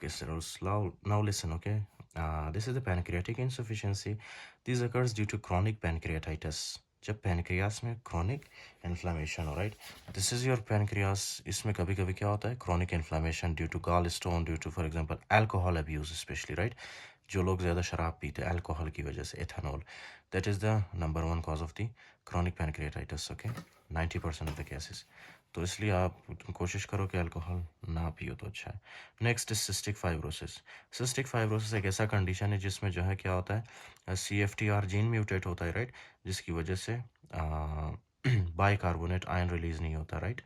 Okay, so now listen, okay? This is the pancreatic insufficiency. This occurs due to chronic pancreatitis. जब pancreas में chronic inflammation हो, right? This is your pancreas. इसमें कभी कभी क्या होता है? Chronic inflammation due to gallstone, due to, for example, alcohol abuse especially, right? जो लोग ज़्यादा शराब पीते हैं अल्कोहल की वजह से, ethanol, that is the number one cause of the chronic pancreatitis, okay? 90% of the cases. तो इसलिए आप कोशिश करो कि अल्कोहल ना पियो तो अच्छा है. Next cystic fibrosis. Cystic fibrosis एक ऐसा कंडीशन है जिसमें जो है क्या होता है, CFTR जीन म्यूटेट होता है, राइट, जिसकी वजह से बाइकार्बोनेट आयन रिलीज नहीं होता, राइट,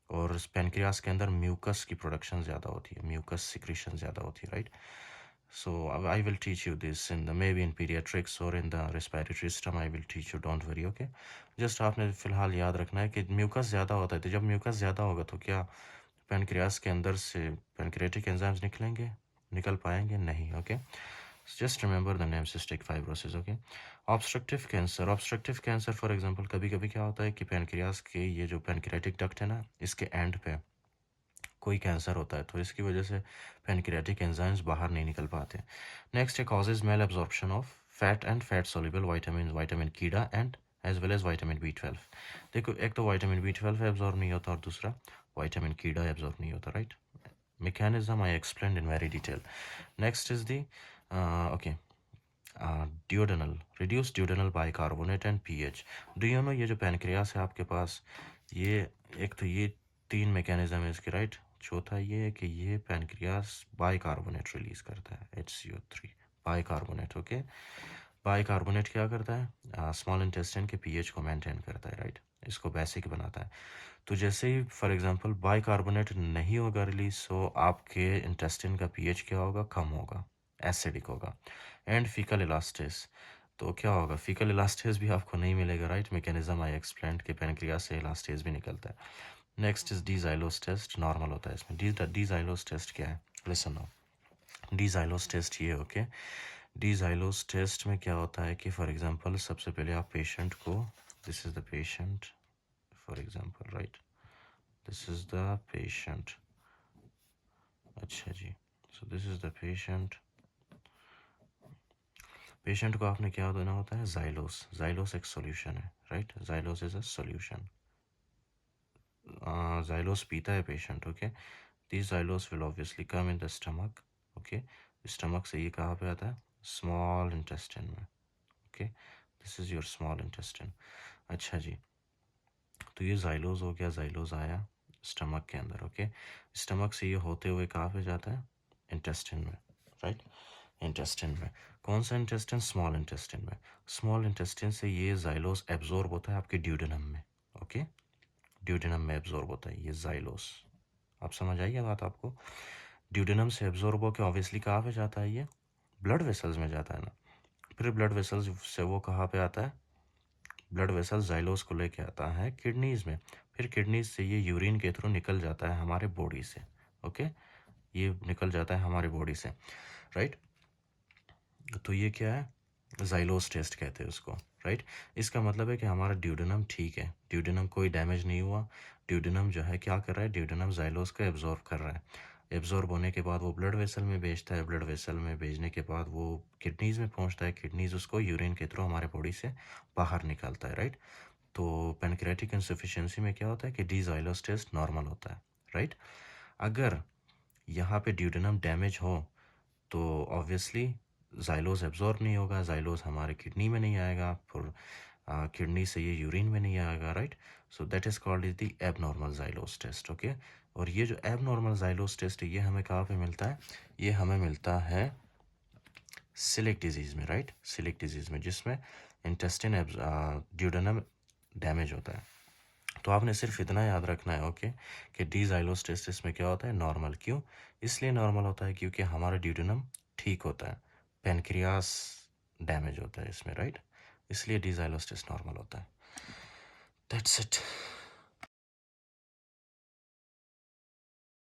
और पेनक्रियास के अंदर म्यूकस की प्रोडक्शन ज़्यादा होती है, म्यूकस सिक्रीशन ज़्यादा होती है, right. So I will teach you this in the maybe in pediatrics or in the respiratory system. I will teach you. Don't worry. Okay. Just आपने फिलहाल याद रखना है कि म्यूकस ज़्यादा होता है, तो जब म्यूकस ज़्यादा होगा तो क्या पेनक्रियास के अंदर से पेनक्रियाटिक एंजाइम्स निकलेंगे, निकल पाएंगे नहीं. Okay, just remember the name cystic fibrosis. Okay. Obstructive cancer. Obstructive cancer for example कभी कभी क्या होता है कि पेनक्रियास के ये जो पेनक्रियाटिक डक्ट है ना, इसके एंड पे कोई कैंसर होता है, तो इसकी वजह से पेनक्रियाटिक एंजाइम्स बाहर नहीं निकल पाते. नेक्स्ट है causes malabsorption of fat and fat soluble vitamin, vitamin कीड़ा and as well as vitamin B12. देखो, एक तो वाइटामिन B12 एब्जॉर्ब नहीं होता और दूसरा वाइटामिन कीड़ा एब्जॉर्ब नहीं होता, right. mechanism I explained in very detail. Next is the okay, duodenal, reduced duodenal bicarbonate and pH. Do you know ये जो pancreas है आपके पास, ये एक तो ये 3 मैकेनिज्म है इसके, राइट. चौथा ये है कि ये पैनक्रियास बाइकार्बोनेट रिलीज करता है, HCO3 बाइकार्बोनेट. ओके, बाइकार्बोनेट क्या करता है, स्मॉल इंटेस्टाइन के पीएच को मेंटेन करता है, राइट, इसको बेसिक बनाता है. तो जैसे ही फॉर एग्जांपल बाइकार्बोनेट नहीं होगा रिलीज, सो आपके इंटेस्टाइन का पीएच क्या होगा, कम होगा, एसिडिक होगा. एंड फीकल इलास्टिस, तो क्या होगा, फीकल इलास्टेज भी आपको नहीं मिलेगा, राइट. मैकेनिज्म आई एक्सप्लेंड के पेनक्रियास से इलास्टेज भी निकलता है. नेक्स्ट इज डीजाइलोस टेस्ट, नॉर्मल होता है इसमें. डीजाइलोस टेस्ट क्या है, लिसन नाउ. डीजाइलोस टेस्ट ये, ओके. डीजाइलोस टेस्ट में क्या होता है कि फॉर एग्जांपल सबसे पहले आप पेशेंट को, this is the patient for example, right, this is the patient. अच्छा जी, so this is the patient. Patient को आपने क्या देना होता है, जाइलोस. जाइलोस एक सॉल्यूशन है, right. Xylose is a solution. Xylose पीता है patient, okay. This xylose will obviously come in the stomach, okay. Stomach से ये कहाँ पे आता है, स्मॉल इंटेस्टाइन में, okay. This is your small intestine. अच्छा जी, तो ये जाइलोस हो गया, जाइलोस आया स्टमक के अंदर, ओके. स्टमक से ये होते हुए कहाँ पे जाता है, इंटेस्टाइन में, राइट. इंटेस्टाइन में, कौन सा इंटेस्टाइन, स्मॉल इंटेस्टाइन में. स्मॉल इंटेस्टाइन से ये जाइलोस एब्जॉर्ब होता है आपके ड्यूडेनम में, ओके. ड्यूडेनम में एब्जॉर्ब होता है ये जाइलोस. आप समझ आइए बात आपको. ड्यूडेनम से एब्जॉर्ब होकर ऑब्वियसली कहाँ पे जाता है, ये ब्लड वेसल्स में जाता है ना. फिर ब्लड वेसल्स से वो कहाँ पे आता है, ब्लड वेसल्स जाइलोस को लेके आता है किडनीज में. फिर किडनीज से ये यूरिन के थ्रू निकल जाता है हमारे बॉडी से, ओके. ये निकल जाता है हमारे बॉडी से, राइट. तो ये क्या है, जाइलोस टेस्ट कहते हैं उसको, राइट. इसका मतलब है कि हमारा ड्यूडेनम ठीक है, ड्यूडेनम कोई डैमेज नहीं हुआ. ड्यूडेनम जो है क्या कर रहा है, ड्यूडेनम जाइलोस को एब्जॉर्ब कर रहा है. एब्जॉर्ब होने के बाद वो ब्लड वेसल में भेजता है, ब्लड वेसल में भेजने के बाद वो किडनीज में पहुंचता है, किडनीज उसको यूरिन के थ्रू हमारे बॉडी से बाहर निकालता है, राइट. तो पेनक्रेटिक इंसफिशियंसी में क्या होता है कि डीजाइलोस टेस्ट नॉर्मल होता है, राइट. अगर यहाँ पे ड्यूडेनम डैमेज हो तो ऑब्वियसली जाइलोस एब्जॉर्ब नहीं होगा, जाइलोस हमारे किडनी में नहीं आएगा, फिर किडनी से ये यूरिन में नहीं आएगा, right. So that is called is the abnormal xylose test, okay. और ये जो एबनॉर्मल जाइलोस टेस्ट है ये हमें कहाँ पे मिलता है, ये हमें मिलता है सिलिक डिजीज़ में, राइट. सिलिक डिजीज़ में जिसमें इंटेस्टाइन ड्यूडेनम डैमेज होता है. तो आपने सिर्फ इतना याद रखना है, ओके, कि डीजाइलोस टेस्ट में क्या होता है, नॉर्मल. क्यों, इसलिए नॉर्मल होता है क्योंकि हमारा ड्यूडेनम ठीक होता है, पेनक्रियास डैमेज होता है इसमें, राइट. इसलिए डीजाइलोस टेस्ट नॉर्मल होता है. That's it.